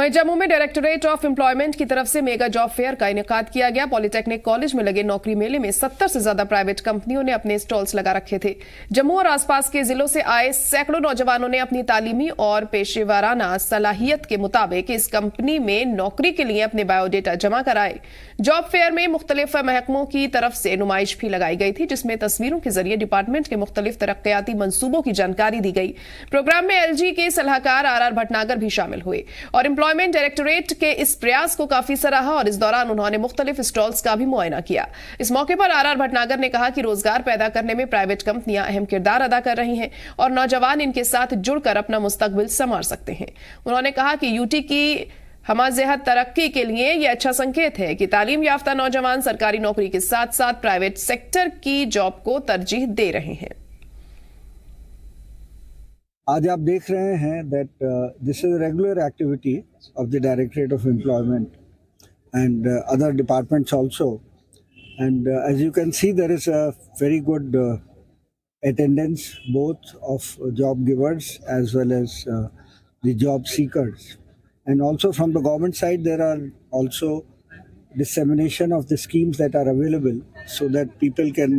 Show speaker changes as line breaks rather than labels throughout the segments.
वहीं जम्मू में directorate of employment की तरफ से मेगा जॉब फेयर का इनेकाद किया गया। पॉलिटेक्निक कॉलेज में लगे नौकरी मेले में 70 से ज्यादा प्राइवेट कंपनियों ने अपने स्टॉल्स लगा रखे थे। जम्मू और आसपास के जिलों से आए सैकड़ों नौजवानों ने अपनी तालीमी और पेशेवराना सलाहियत के मुताबिक इस कंपनी में नौकरी के लिए अपने बायोडेटा जमा कराए। जॉब फेयर में मुख्तलिफ महकमों की तरफ से नुमाइश भी लगाई गई थी, जिसमें तस्वीरों के जरिए डिपार्टमेंट के मुख्तलिफ तरक्याती मंसूबों की जानकारी दी गई। प्रोग्राम में एलजी के सलाहकार आर भटनागर भी शामिल हुए और एम्प्लॉयमेंट डायरेक्टोरेट के इस प्रयास को काफी सराहा और इस दौरान उन्होंने मुख्तलिफ स्टॉल्स का भी मुआयना किया। इस मौके पर आर भटनागर ने कहा कि रोजगार पैदा करने में प्राइवेट कंपनियां अहम किरदार अदा कर रही हैं और नौजवान इनके साथ जुड़कर अपना मुस्तकबिल संवार सकते हैं। उन्होंने कहा कि यूटी की हमाजेहत तरक्की के लिए यह अच्छा संकेत है कि तालीम याफ्ता नौजवान सरकारी नौकरी के साथ साथ प्राइवेट सेक्टर की जॉब को तरजीह दे रहे हैं।
आज आप देख रहे हैं that this is a regular activity of the Directorate of Employment and other departments also, and as you can see there is a very good attendance both of job givers as well as the job seekers, and also from the government side there are also dissemination of the schemes that are available so that people can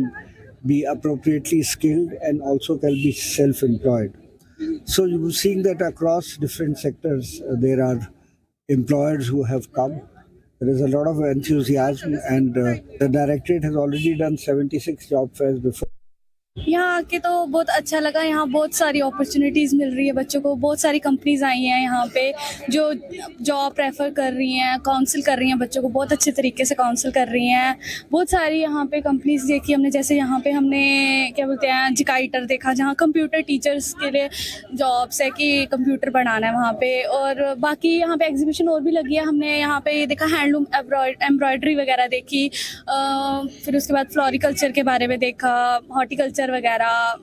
be appropriately skilled and also can be self-employed. So you're seeing that across different sectors there are employers who have come. There is a lot of enthusiasm, and the directorate has already done 76 job fairs before.
यहाँ आके तो बहुत अच्छा लगा। यहाँ बहुत सारी opportunities मिल रही है बच्चों को। बहुत सारी कंपनीज आई हैं यहाँ पे जो जॉब प्रेफर कर रही हैं, काउंसिल कर रही हैं बच्चों को, बहुत अच्छे तरीके से काउंसिल कर रही हैं। बहुत सारी यहाँ पे कंपनीज देखी हमने, जैसे यहाँ पे हमने क्या बोलते हैं जिकाइटर देखा, जहाँ कंप्यूटर टीचर्स के लिए जॉब्स है कि कंप्यूटर पढ़ाना है वहाँ पे। और बाकी यहाँ पे एग्जीबिशन और भी लगी है। हमने यहाँ पे ये देखा हैंडलूम एम्ब्रॉयडरी वगैरह देखी, फिर उसके बाद फ्लोरिकल्चर के बारे में देखा, हॉर्टिकल्चर वगैरह,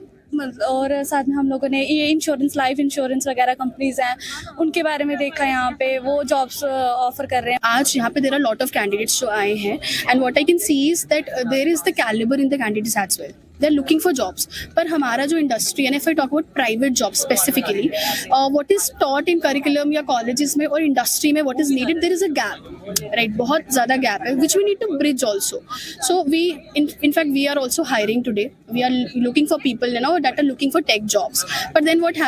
और साथ में हम लोगों ने ये इंश्योरेंस, लाइफ इंश्योरेंस वगैरह कंपनीज हैं उनके बारे में देखा। यहाँ पे वो जॉब्स ऑफर कर रहे हैं।
आज यहाँ पे there are lot of candidates जो आए हैं, and what I can see is that there is the calibre in the candidates as well. They are looking for jobs. पर हमारा जो इंडस्ट्री है, if I talk about private job specifically, what is taught in curriculum या colleges में और industry में what is needed, there is a gap, right? बहुत ज़्यादा गैप है which we need to bridge also. So we in fact we are also hiring today. We are looking for people that are looking for tech jobs. But then what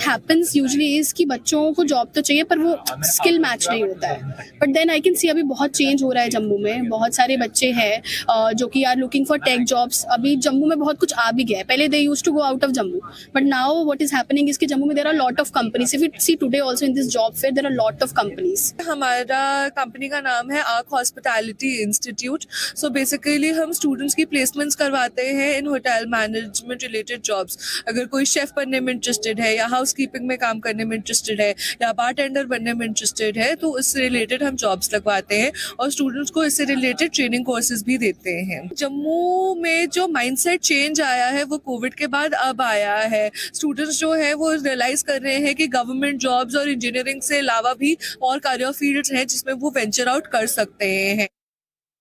happens usually is कि बच्चों को job तो चाहिए पर वो skill match नहीं होता है। But then I can see अभी बहुत चेंज हो रहा है जम्मू में। बहुत सारे बच्चे हैं जो कि are looking for tech jobs. अभी जम्मू में बहुत कुछ आ भी गया है। पहले they used to go out of Jammu, but now what is happening is कि जम्मू में there are lot of companies. If you see today also in this job fair there are lot of companies.
हमारा company का नाम है Arc hospitality institute. So basically हम students की placements करवाते हैं in hotel management related jobs. अगर कोई शेफ बनने में इंटरेस्टेड है या हाउसकीपिंग में काम करने में इंटरेस्टेड है या बारटेंडर बनने में इंटरेस्टेड है तो इससे रिलेटेड हम जॉब्स लगवाते हैं और स्टूडेंट्स को इससे रिलेटेड ट्रेनिंग कोर्सेज भी देते हैं। जम्मू में जो माइंडसेट चेंज आया है वो कोविड के बाद अब आया है। स्टूडेंट्स जो है वो रियलाइज कर रहे हैं कि गवर्नमेंट जॉब्स और इंजीनियरिंग से अलावा भी और करियर फील्ड्स हैं जिसमें वो वेंचर आउट कर सकते हैं।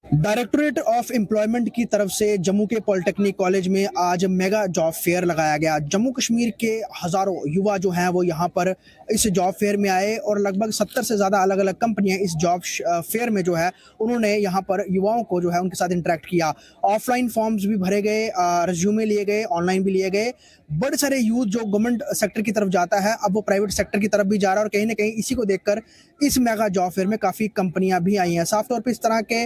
डायरेक्टोरेट ऑफ एम्प्लॉयमेंट की तरफ से जम्मू के पॉलिटेक्निक कॉलेज में आज मेगा जॉब फेयर लगाया गया। जम्मू कश्मीर के हज़ारों युवा जो हैं वो यहाँ पर इस जॉब फेयर में आए और लगभग 70 से ज़्यादा अलग अलग कंपनियाँ इस जॉब फेयर में जो है उन्होंने यहाँ पर युवाओं को जो है उनके साथ इंटरेक्ट किया। ऑफलाइन फॉर्म्स भी भरे गए, रिज्यूमे लिए गए, ऑनलाइन भी लिए गए। बड़े सारे यूथ जो गवर्नमेंट सेक्टर की तरफ जाता है अब वो प्राइवेट सेक्टर की तरफ भी जा रहा है और कहीं ना कहीं इसी को देखकर इस मेगा जॉब फेयर में काफ़ी कंपनियां भी आई हैं। साफ तौर पे इस तरह के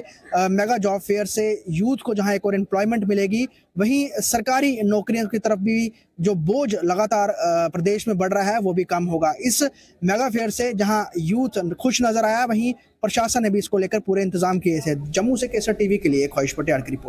मेगा जॉब फेयर से यूथ को जहां एक और एम्प्लॉयमेंट मिलेगी, वहीं सरकारी नौकरियों की तरफ भी जो बोझ लगातार प्रदेश में बढ़ रहा है वो भी कम होगा। इस मेगा फेयर से जहां यूथ खुश नजर आया, वहीं प्रशासन ने भी इसको लेकर पूरे इंतजाम किए थे। जम्मू से केसर टीवी के लिए ख्वाहिश पटियाल की रिपोर्ट।